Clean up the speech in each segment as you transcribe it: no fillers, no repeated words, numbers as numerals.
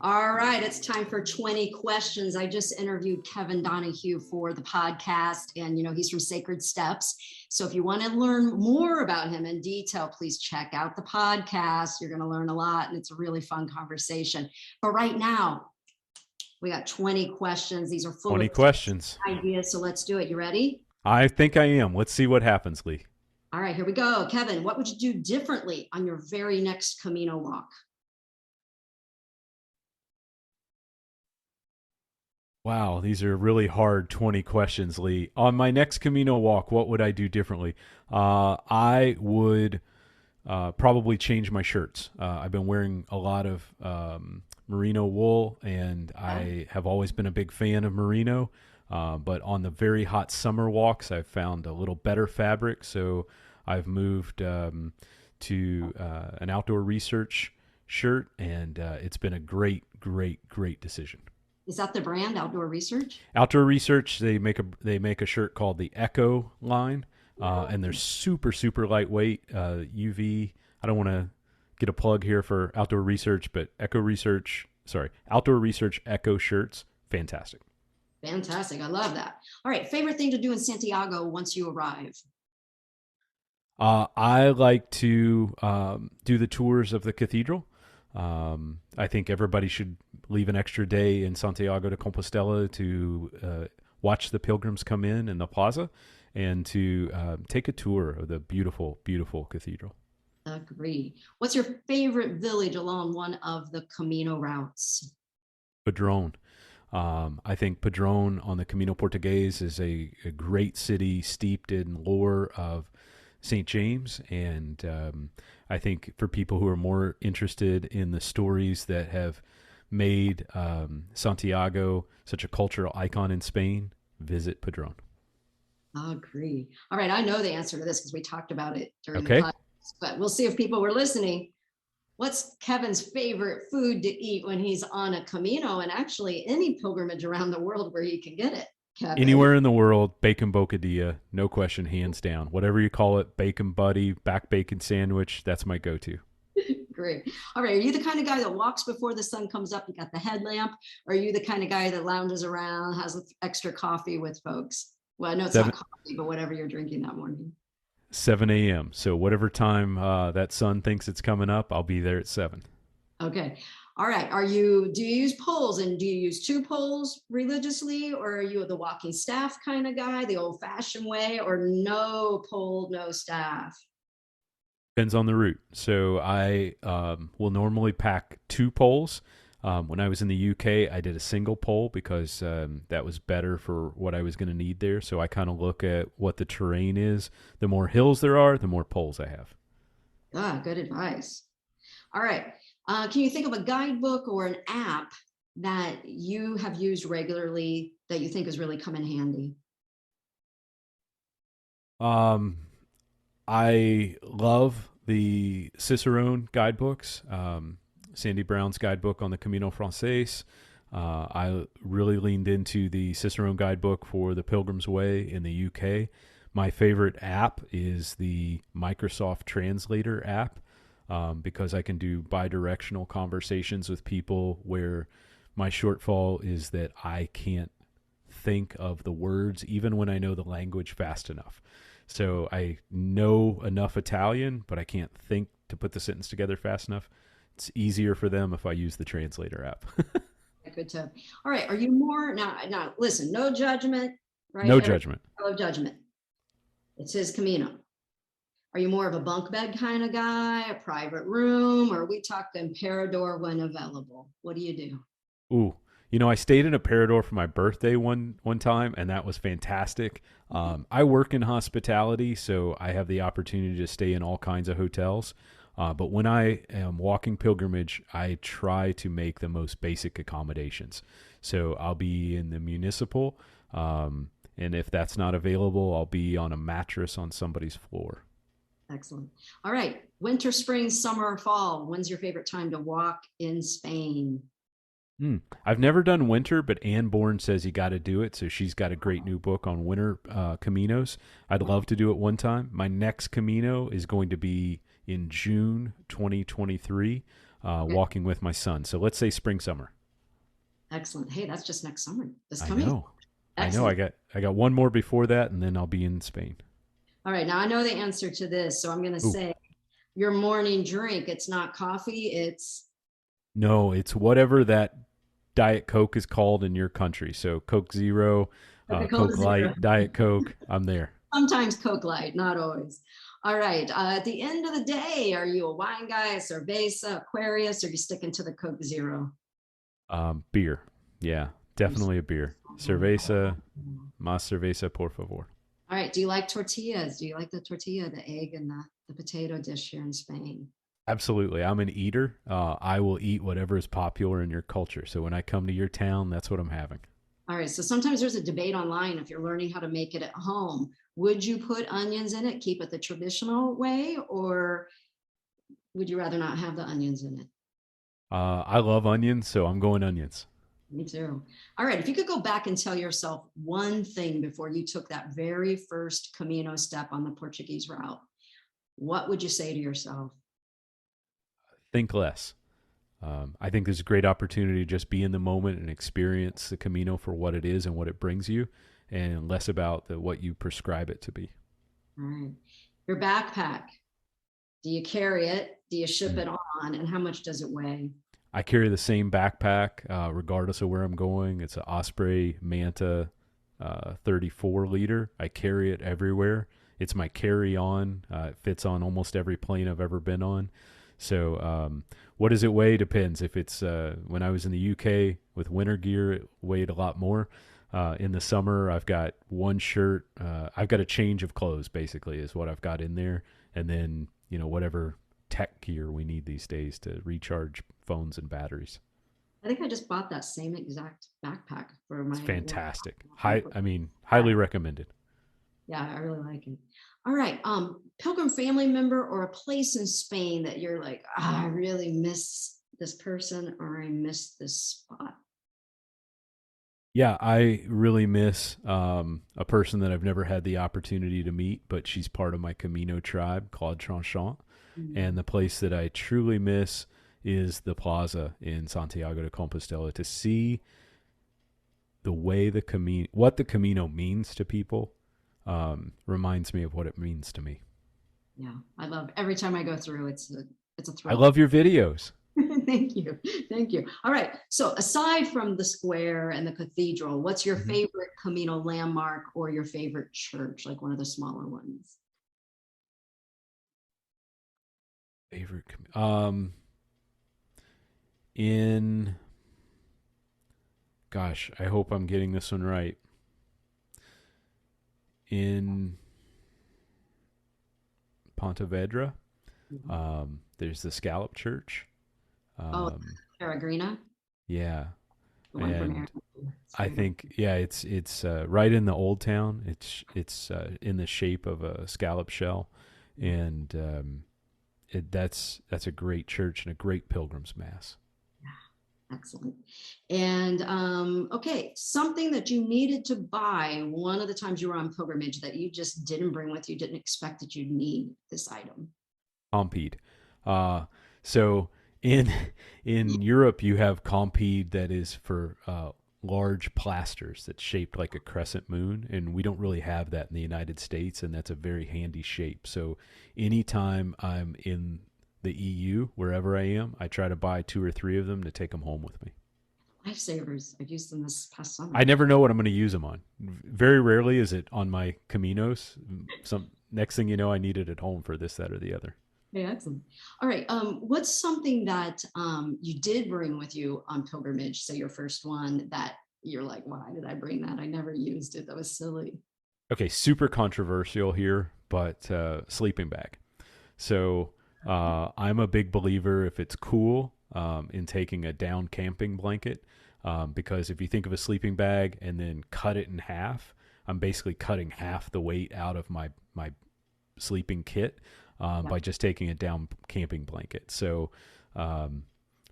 All right, it's time for 20 questions. I just interviewed Kevin Donahue for the podcast, and he's from Sacred Steps. So if you want to learn more about him in detail, please check out the podcast. You're going to learn a lot, and it's a really fun conversation. But right now, we got 20 questions. These are full 20 of questions. ideas. So let's do it. You ready? I think I am. Let's see what happens, Lee. All right, here we go. Kevin, what would you do differently on your very next Camino walk? Wow, these are really hard 20 questions, Lee. On my next Camino walk, what would I do differently? I would probably change my shirts. I've been wearing a lot of merino wool, and I have always been a big fan of merino. But on the very hot summer walks, I've found a little better fabric. So I've moved to an outdoor research shirt, and it's been a great, great, great decision. Is that the brand, Outdoor Research? Outdoor Research, they make a shirt called the Echo line, and they're super, super lightweight. UV. I don't want to get a plug here for Outdoor Research, but Outdoor Research Echo shirts, fantastic. Fantastic. I love that. All right. Favorite thing to do in Santiago once you arrive? I like to do the tours of the cathedral. I think everybody should leave an extra day in Santiago de Compostela to watch the pilgrims come in the plaza and to take a tour of the beautiful, beautiful cathedral. Agree. What's your favorite village along one of the Camino routes? Padrón. I think Padrón on the Camino Português is a great city steeped in lore of St. James, and I think for people who are more interested in the stories that have made Santiago such a cultural icon in Spain, visit Padrón. I agree. All right, I know the answer to this because we talked about it during the Okay. podcast, but we'll see if people were listening. What's Kevin's favorite food to eat when he's on a Camino, and actually any pilgrimage around the world where he can get it, Kevin? Anywhere in the world, bacon bocadilla, no question, hands down. Whatever you call it, bacon buddy, back bacon sandwich, that's my go-to. Great. All right. Are you the kind of guy that walks before the sun comes up? You got the headlamp. Or are you the kind of guy that lounges around, has extra coffee with folks? Well, I know it's not coffee, but whatever you're drinking that morning. 7 a.m. So whatever time that sun thinks it's coming up, I'll be there at 7. Okay. All right. Do you use poles, and do you use 2 poles religiously, or are you the walking staff kind of guy, the old fashioned way, or no pole, no staff? Depends on the route. So I will normally pack 2 poles. When I was in the UK, I did a single pole because that was better for what I was going to need there. So I kind of look at what the terrain is. The more hills there are, the more poles I have. Good advice. All right. Can you think of a guidebook or an app that you have used regularly that you think has really come in handy? I love the Cicerone guidebooks. Sandy Brown's guidebook on the Camino Frances. I really leaned into the Cicerone guidebook for the Pilgrim's Way in the UK. My favorite app is the Microsoft Translator app because I can do bi-directional conversations with people where my shortfall is that I can't think of the words even when I know the language fast enough. So I know enough Italian, but I can't think to put the sentence together fast enough. It's easier for them if I use the translator app. Good tip. All right. Are you more now? Listen, no judgment, right? No judgment. No judgment. It says Camino. Are you more of a bunk bed kind of guy, a private room, or are we talking Parador when available? What do you do? Ooh, I stayed in a Parador for my birthday one time, and that was fantastic. I work in hospitality, so I have the opportunity to stay in all kinds of hotels. But when I am walking pilgrimage, I try to make the most basic accommodations. So I'll be in the municipal, and if that's not available, I'll be on a mattress on somebody's floor. Excellent. All right. Winter, spring, summer, or fall. When's your favorite time to walk in Spain? I've never done winter, but Ann Bourne says you got to do it. So she's got a great new book on winter Caminos. I'd love to do it one time. My next Camino is going to be in June 2023. Okay. walking with my son. So let's say spring, summer. Excellent. Hey, that's just next summer. This I coming. know. I know. Excellent. I got one more before that, and then I'll be in Spain. All right. Now I know the answer to this, so I'm going to Ooh, say your morning drink. It's not coffee. It's no, it's whatever that Diet Coke is called in your country. So Coke Zero, Coca-Cola Coke Zero. Light, Diet Coke. I'm there. Sometimes Coke Light, not always. All right. At the end of the day, are you a wine guy, a cerveza, Aquarius, or are you sticking to the Coke Zero? Beer. Yeah, definitely a beer. Cerveza, más cerveza, por favor. All right. Do you like tortillas? Do you like the tortilla, the egg, and the potato dish here in Spain? Absolutely. I'm an eater. I will eat whatever is popular in your culture. So when I come to your town, that's what I'm having. All right. So sometimes there's a debate online if you're learning how to make it at home. Would you put onions in it, keep it the traditional way, or would you rather not have the onions in it? I love onions, so I'm going onions. Me too. All right. If you could go back and tell yourself one thing before you took that very first Camino step on the Portuguese route, what would you say to yourself? Think less. I think there's a great opportunity to just be in the moment and experience the Camino for what it is and what it brings you, and less about what you prescribe it to be. All right. Your backpack, do you carry it? Do you ship Mm. it on? And how much does it weigh? I carry the same backpack regardless of where I'm going. It's an Osprey Manta 34 liter. I carry it everywhere. It's my carry-on. It fits on almost every plane I've ever been on. So what does it weigh? Depends. If it's when I was in the UK with winter gear, it weighed a lot more. In the summer, I've got one shirt. I've got a change of clothes, basically, is what I've got in there. And then, whatever tech gear we need these days to recharge phones and batteries. I think I just bought that same exact backpack for my It's fantastic. work. Highly recommended. Yeah, I really like it. All right. Pilgrim family member or a place in Spain that you're like, I really miss this person or I miss this spot. Yeah, I really miss a person that I've never had the opportunity to meet, but she's part of my Camino tribe, Claude Tranchant. And the place that I truly miss is the plaza in Santiago de Compostela, to see the way what the Camino means to people. Reminds me of what it means to me. Yeah, I love every time I go through. It's a I thrill. love your videos. Thank you. Thank you. All right. So aside from the square and the cathedral, what's your favorite Camino landmark or your favorite church, like one of the smaller ones? Favorite in gosh, I hope I'm getting this one right. In Pontevedra, there's the Scallop Church. Oh, Peregrina. Yeah, The one from and Aaron. I think it's right in the old town. It's in the shape of a scallop shell, and that's a great church and a great pilgrim's mass. Excellent. And okay, something that you needed to buy one of the times you were on pilgrimage that you just didn't bring with you, didn't expect that you'd need this item. Compeed. So in Europe, you have compeed that is for large plasters that's shaped like a crescent moon, and we don't really have that in the United States, and that's a very handy shape. So anytime I'm in the EU, wherever I am, I try to buy 2 or 3 of them to take them home with me. Lifesavers. I've used them this past summer. I never know what I'm going to use them on. Very rarely is it on my Caminos. Next thing you know, I need it at home for this, that, or the other. Yeah, excellent. All right. What's something that you did bring with you on pilgrimage, say your first one, that you're like, why did I bring that? I never used it. That was silly. Okay, super controversial here, but sleeping bag. So I'm a big believer, if it's cool, in taking a down camping blanket, because if you think of a sleeping bag and then cut it in half, I'm basically cutting half the weight out of my sleeping kit by just taking a down camping blanket. So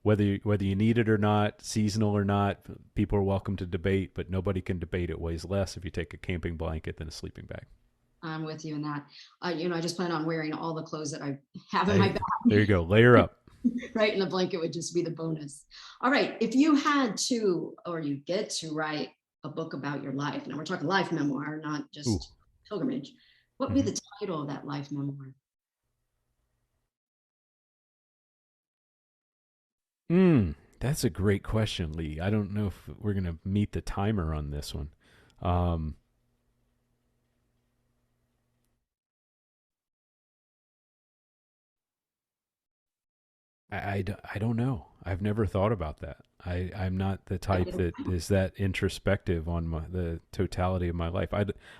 whether you need it or not, seasonal or not, people are welcome to debate, but nobody can debate it weighs less if you take a camping blanket than a sleeping bag. I'm with you in that. I just plan on wearing all the clothes that I have in my bag. There you go. Layer up. Right? And the blanket would just be the bonus. All right. If you had to, or you get to write a book about your life, now we're talking life memoir, not Ooh. just pilgrimage, what would be the title of that life memoir? That's a great question, Lee. I don't know if we're going to meet the timer on this one. Um, I don't know. I've never thought about that. I'm not the type that is that introspective on the totality of my life.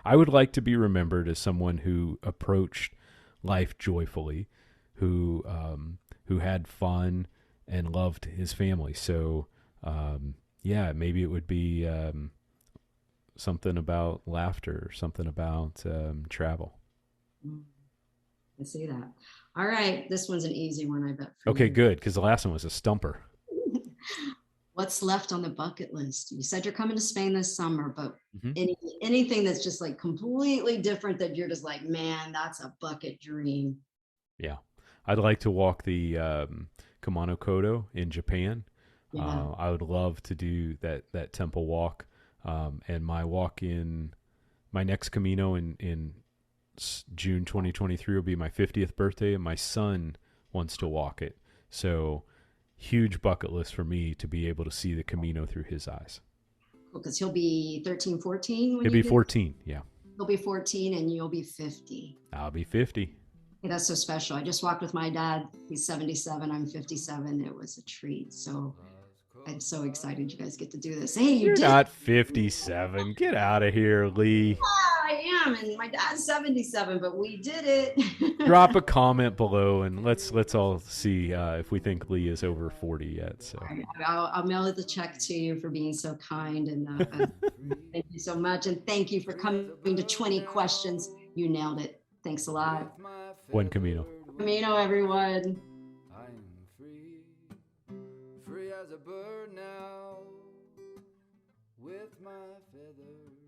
I would like to be remembered as someone who approached life joyfully, who had fun and loved his family. So, yeah, maybe it would be something about laughter, or something about travel. I see that. All right. This one's an easy one, I bet, for Okay, you. good, because the last one was a stumper. What's left on the bucket list? You said you're coming to Spain this summer, but Mm-hmm. anything that's just like completely different that you're just like, man, that's a bucket dream. Yeah, I'd like to walk the Camino Kodo in Japan. Yeah. I would love to do that temple walk, and my next Camino in June 2023 will be my 50th birthday, and my son wants to walk it. So huge bucket list for me to be able to see the Camino through his eyes. Because he'll be 13, 14 when He'll you be do. 14. Yeah, He'll be 14 and you'll be 50. I'll be 50. Hey, that's so special. I just walked with my dad. He's 77. I'm 57. It was a treat. So I'm so excited you guys get to do this. Hey, you You're did. not 57. Get out of here, Lee. I am, and my dad's 77, but we did it. Drop a comment below and let's all see if we think Lee is over 40 yet. So I'll mail the check to you for being so kind, and thank you so much, and thank you for coming to 20 questions. You nailed it. Thanks a lot. Buen Camino. Camino, everyone. I am free, free as a bird now, with my feathers.